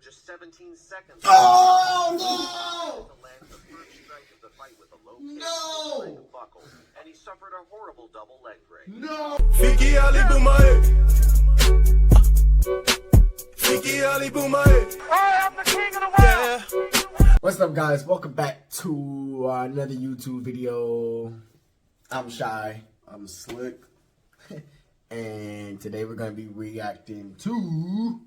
just 17 seconds. Oh, no! To land the first strike of the fight with a low kick. No! Buckled, and he suffered a horrible double leg break. No! Fiki Ali Boomae. Fiki Ali Boomae. I am the king of the world! Yeah. What's up, guys? Welcome back to another YouTube video. I'm Shy. I'm Slick. And today we're going to be reacting to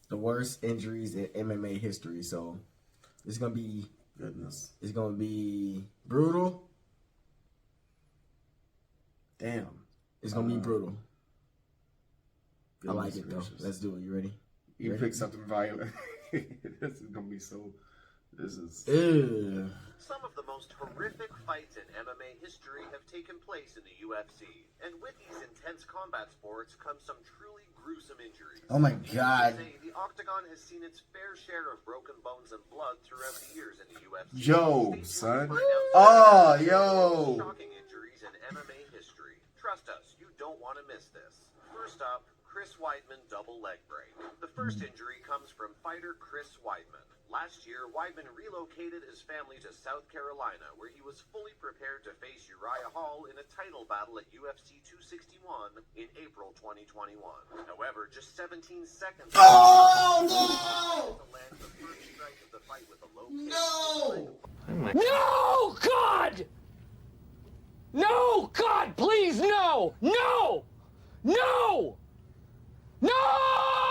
the worst injuries in MMA history. So it's going to be It's going to be brutal. Damn. It's going to be brutal. I like Goodness it though. gracious. Let's do it. You ready? You ready? pick something violent. This is gonna be so. This is. Ew. Some of the most horrific fights in MMA history have taken place in the UFC. And with these intense combat sports comes some truly gruesome injuries. Oh my God. The octagon has seen its fair share of broken bones and blood throughout the years in the UFC. Yo, Stay tuned to son. find out Oh, some yo. shocking injuries in MMA history. Trust us, you don't want to miss this. First up, Chris Weidman double leg break. The first injury comes from fighter Chris Weidman. Last year, Weidman relocated his family to South Carolina, where he was fully prepared to face Uriah Hall in a title battle at UFC 261 in April 2021. However, just 17 seconds Oh, no! to land the first strike of the fight with a low kick. No! No, God! No, God, please, no! No! No! No!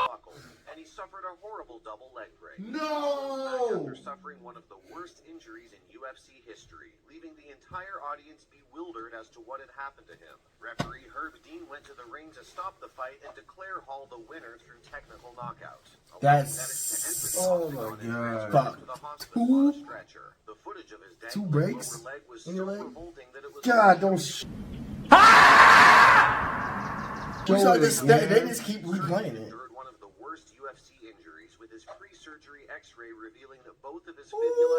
Buckled, and he suffered a horrible double leg break. No! After suffering one of the worst injuries in UFC history, leaving the entire audience bewildered as to what had happened to him. Referee Herb Dean went to the ring to stop the fight and declare Hall the winner through technical knockout. That's... Oh my God. Fuck. To the hospital on a stretcher. The footage of his Two dangling breaks lower leg was in so your leg? revolting that it was God, don't. They just keep replaying it. endured one of the worst UFC injuries, with his pre-surgery X-ray revealing that both of his fibula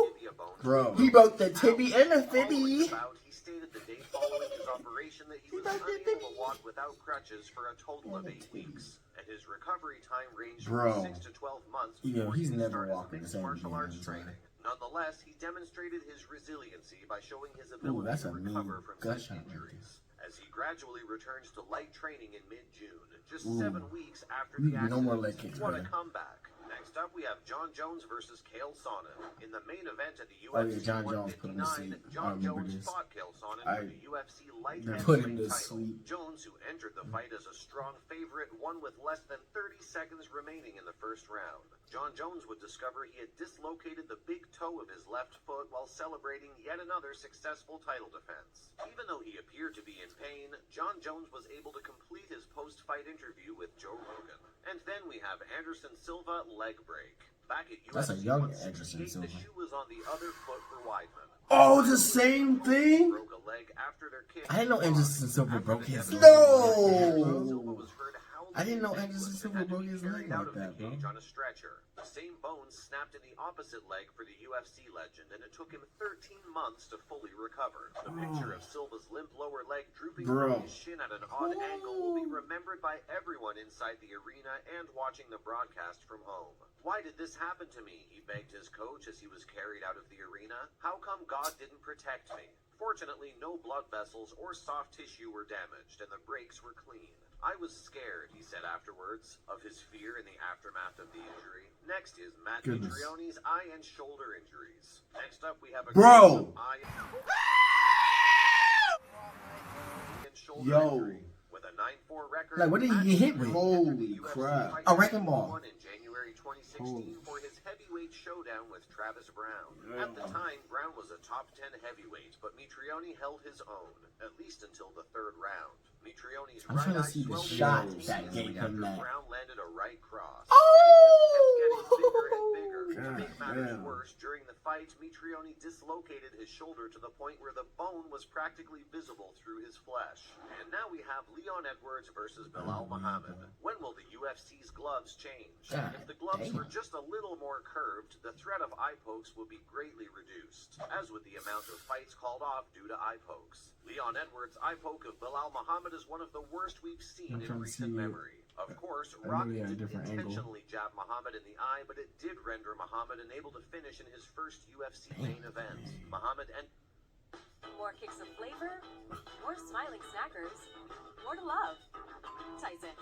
and tibia bones. Bro. He broke the tibia and the Following fibby. the bout, he stated the day following his operation that he was unable to walk without crutches for a total of 8 weeks, and his recovery time ranged Bro. from 6 to 12 months. You know, before he's he never started walking the mixed same martial again, arts I'm training. Nonetheless, he demonstrated his resiliency by showing his Ooh, ability that's to a mean recover from such gunshot right injuries. As he gradually returns to light training in mid-June, just Ooh. 7 weeks after Ooh, the no accident. more leg kicks, What a man. comeback. Next up, we have John Jones versus Chael Sonnen. In the main event at the Oh, yeah, UFC John Jones put him to 159, sleep. I John remember Jones this. fought Chael Sonnen I- for the UFC light They heavyweight put him to title. sleep. Jones, who entered the fight as a strong favorite, won with less than 30 seconds remaining in the first round. John Jones would discover he had dislocated the big toe of his left foot while celebrating yet another successful title defense. Even though he appeared to be in pain, John Jones was able to complete his post-fight interview with Joe Rogan. And then we have Anderson Silva leg break. Back at UFC That's a young 168, Anderson Silva. the shoe was on the other foot for Weidman. Oh, the same thing? Broke a leg after their kick. I didn't know Anderson Silva After broke the his death leg. Anderson Silva was heard howling I didn't know in Anderson pain Silva and had to broke be his carried leg out like of the that, bro. cage on a stretcher. The same bones snapped in the opposite leg for the UFC legend, and it took him 13 months to fully recover. The picture of Silva's limp lower leg drooping Bro. from his shin at an odd angle will be remembered by everyone inside the arena and watching the broadcast from home. Why did this happen to me? He begged his coach as he was carried out of the arena. How come God didn't protect me? Fortunately, no blood vessels or soft tissue were damaged, and the breaks were clean. I was scared, he said afterwards, of his fear in the aftermath of the injury. Next is Matt Goodness. Mitrione's eye and shoulder injuries. Next up, we have a Bro. eye and shoulder Yo. injury. With a 9-4 record, Like, what did he Matt get hit with? Mitrione entered Holy the UFC crap. fight A wrecking ball. won in January 2016 Holy. for his heavyweight showdown with Travis Brown. At the time, Brown was a top 10 heavyweight, but Mitrione held his own, at least until the third round. Mitrione's I'm right trying to eye see the swelled shot instantaneously that gave him after that. Brown landed a right cross. Oh! And it just kept getting bigger and bigger. To God make matters damn. worse, during the fight, Mitrione dislocated his shoulder to the point where the bone was practically visible through his flesh. And now we have Leon Edwards versus Bilal Muhammad. When will the UFC's gloves change? God If the gloves damn. were just a little more curved, the threat of eye pokes would be greatly reduced, as would the amount of fights called off due to eye pokes. Leon Edwards' eye poke of Bilal Muhammad is one of the worst we've seen in trying to recent see memory. Of course, I knew Rocky he had a didn't different angle. intentionally jab Muhammad in the eye, but it did render Muhammad unable to finish in his first UFC main event. Muhammad and More kicks of flavor, more smiling snackers, more to love. Tyson.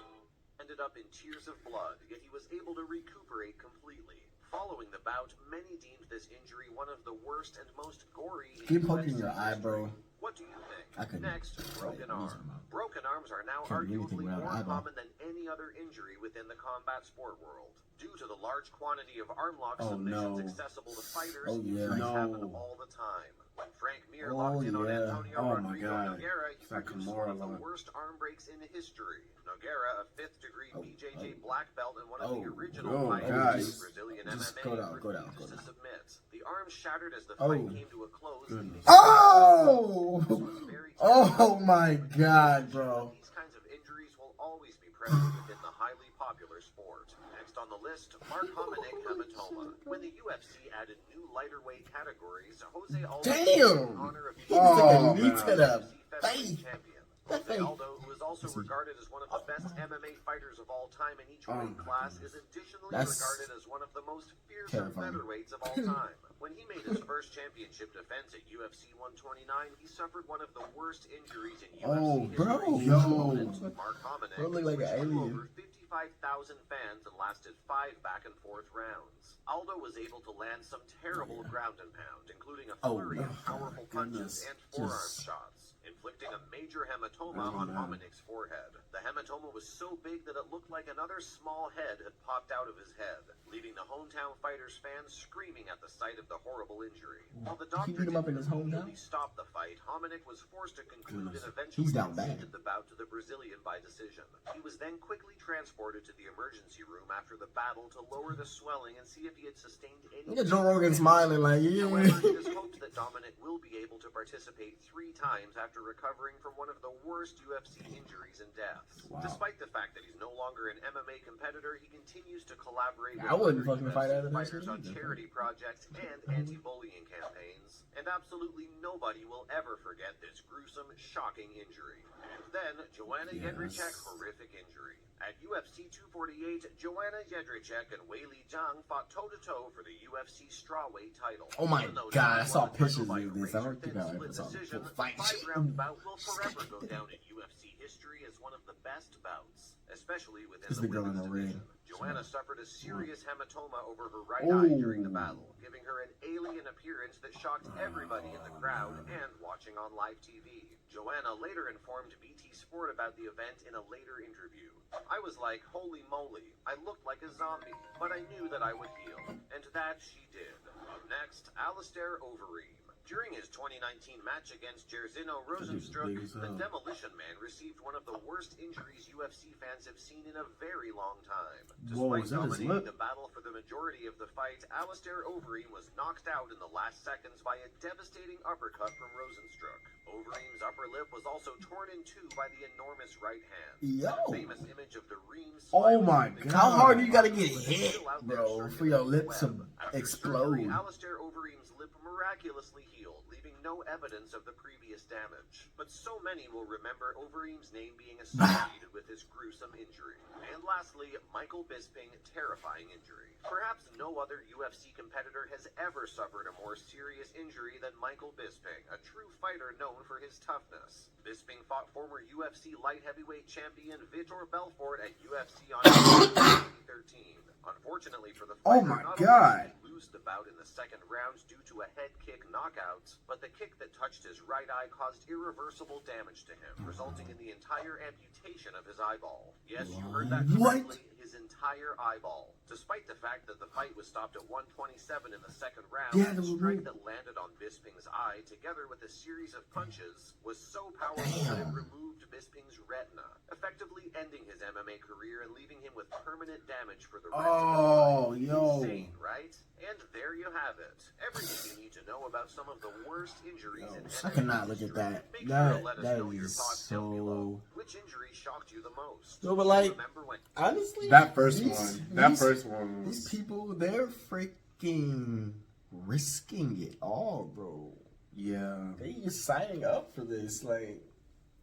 ended up in tears of blood, yet he was able to recuperate completely. Following the bout, many deemed this injury one of the worst and most gory in Keep poking UFC your eye, history. bro. What do you think? I couldn't. Next, broken Right, arm. Broken arms are now Can't do anything arguably without an more eyeball. common than any other injury within the combat sport world. Due to the large quantity of arm lock Oh, submissions no. accessible to fighters, Oh, yeah. injuries No. happen all the time. When Frank Mir Oh, locked in on yeah. Antonio Oh, my Rodrigo God. Nogueira, he It's like produced Kimura one of the lock. worst arm breaks in history. Nogueira, a fifth-degree Oh, BJJ oh. black belt and one of the Oh, original oh, pioneers guys. of Brazilian Just MMA, go down, go down, refused go to down. submit. The arm shattered as the Oh. fight came to a close. Goodness. Oh! This was very Oh my God, bro. These kinds of injuries will always be present within the highly popular sport. Next on the list, Mark Hominick hematoma. When the UFC added new lighter weight categories, Jose Aldo Damn! in honor of He Oh, took a knee man. to the UFC featherweight face. champion. That Jose face. Aldo, who is also regarded as one of the best MMA fighters of all time in each weight my class, goodness. is additionally That's regarded as one of the most fearsome terrifying. featherweights of all time. When he made his first championship defense at UFC 129, he suffered one of the worst injuries in Oh, UFC bro. history. Yo. Mark Hominick, Bro look like which an drew alien. over 55,000 fans and lasted 5 back-and-forth rounds. Aldo was able to land some terrible ground and pound, including a Oh, flurry no. of powerful punches Goodness. and forearm Just- shots, inflicting a major hematoma Oh, on man. Hominick's forehead. The hematoma was so big that it looked like another small head had popped out of his head, leaving the hometown fighter's fans screaming at the sight of the horrible injury. While the doctor beat him up in his didn't hometown? immediately stop the fight, Hominick was forced to conclude Goodness. and eventually He's down bad. conceded the bout to the Brazilian by decision. He was then quickly transported to the emergency room after the battle to lower the swelling and see if he had sustained any. Look at Joe Rogan smiling like, However, yeah. it is hoped that Dominic will be able to participate 3 times after recovering from one of the worst UFC injuries and deaths. Wow. Despite the fact that he's no longer an MMA competitor, he continues to collaborate I with wouldn't other fucking UFC fight out of that fighters shit on either. charity projects and anti-bullying campaigns. And absolutely nobody will ever forget this gruesome, shocking injury. And then, Joanna Yes. Jedrzejczyk horrific injury. At UFC 248, Joanna Jedrzejczyk and Wei Li Zhang fought toe-to-toe for the UFC strawweight title. Oh my Even though God, I Zhang saw won the title pictures by a of this. I don't think I razor-thin ever split saw the decision, full fight. the 5-round bout will forever go down in UFC history as one of the best bouts, especially within This is the the girl in women's the ring. division. Joanna suffered a serious hematoma over her right Oh. eye during the battle, giving her an alien appearance that shocked everybody in the crowd and watching on live TV. Joanna later informed BT Sport about the event in a later interview. I was like, holy moly, I looked like a zombie, but I knew that I would heal. And that she did. Up next, Alistair Overeem. During his 2019 match against Jairzinho Rozenstruik, big as the hell. Demolition Man received one of the worst injuries UFC fans have seen in a very long time. Whoa, Despite is that his dominating lip? the battle for the majority of the fight, Alistair Overeem was knocked out in the last seconds by a devastating uppercut from Rozenstruik. Overeem's upper lip was also torn in two by the enormous right hand. Yo. That famous image of the Reem Oh smiling my in the God. How hard do you gotta crowd get is hit, still out there bro, for circulating your the lip web. to After explode? surgery, Alistair Overeem's lip miraculously healed, leaving no evidence of the previous damage. But so many will remember Overeem's name being associated with this gruesome injury. And lastly, Michael Bisping, terrifying injury. Perhaps no other UFC competitor has ever suffered a more serious injury than Michael Bisping, a true fighter known for his toughness. Bisping fought former UFC light heavyweight champion Vitor Belfort at UFC on 2013. Unfortunately for the fighter, Oh my not God. only did he lose the bout in the second round due to a head kick knockout, but the kick that touched his right eye caused irreversible damage to him, resulting in the entire amputation of his eyeball. Yes, you heard that What? correctly. His entire eyeball. Despite the fact that the fight was stopped at 127 in the second round, Yeah, the they were strike moving. that landed on Bisping's eye, together with a series of punches, was so powerful that it Damn. removed Bisping's retina, effectively ending his MMA career and leaving him with permanent damage for the rest Oh, of his life. yo. Insane, right? And there you have it. Everything you need to know about some of the worst injuries in MMA I cannot look at history. that. Make sure to let us That know your is thoughts down below. so. Which injury shocked you the most? No, but like, Remember when honestly, That first these- one. That these- first one These was. people, they're freaking risking it all, bro. Yeah. They just signing up for this. Like,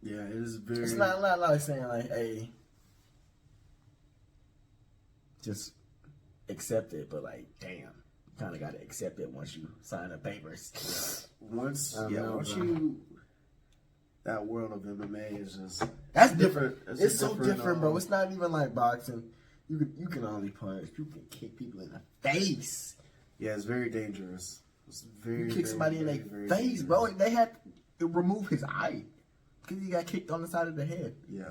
Yeah, it is very. it's not like saying like, hey, just accept it. But like, damn, you kind of got to accept it once you sign the papers. Once I don't know, once bro. you that world of MMA is just That's different. It's It's a so different, different, bro. It's not even like boxing. You can only punch. You can kick people in the face. yeah, it's very dangerous. It's very You kick very, somebody in very, their very face, dangerous. bro. They had to remove his eye because he got kicked on the side of the head. Yeah,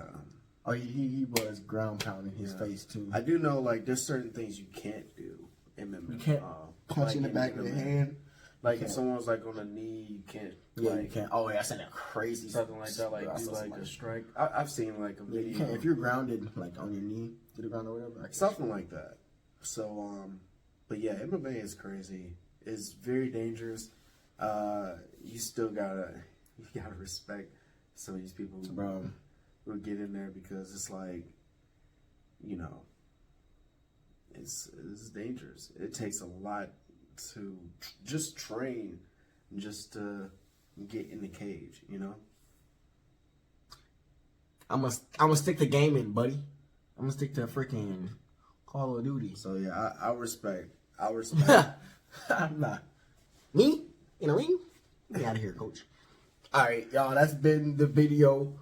Oh, he was ground pounding his Yeah. face too. I do know like there's certain things you can't do in MMA. You can't punch in the back of the head. Like if can't. someone's like on a knee, you can't. Yeah, like, you can't. Oh, yeah, I seen that crazy something like that. Like bro, I do saw like somebody- a strike. I've seen like a Yeah, video. you can't if you're grounded like on your knee to the ground or whatever. I can't. Something like that. So, but yeah, MMA is crazy. It's very dangerous. You still gotta respect some of these people Bro, who get in there because it's like, you know, it's dangerous. It takes a lot to just train, just to get in the cage. You know. I'm gonna stick to gaming, buddy. I'm gonna stick to freaking Call of Duty. So yeah, I respect. I respect. I'm not. Me? In a ring? Get out of here, coach. Alright, y'all, that's been the video.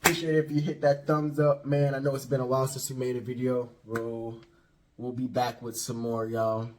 Appreciate it if you hit that thumbs up, man. I know it's been a while since we made a video. We'll be back with some more, y'all.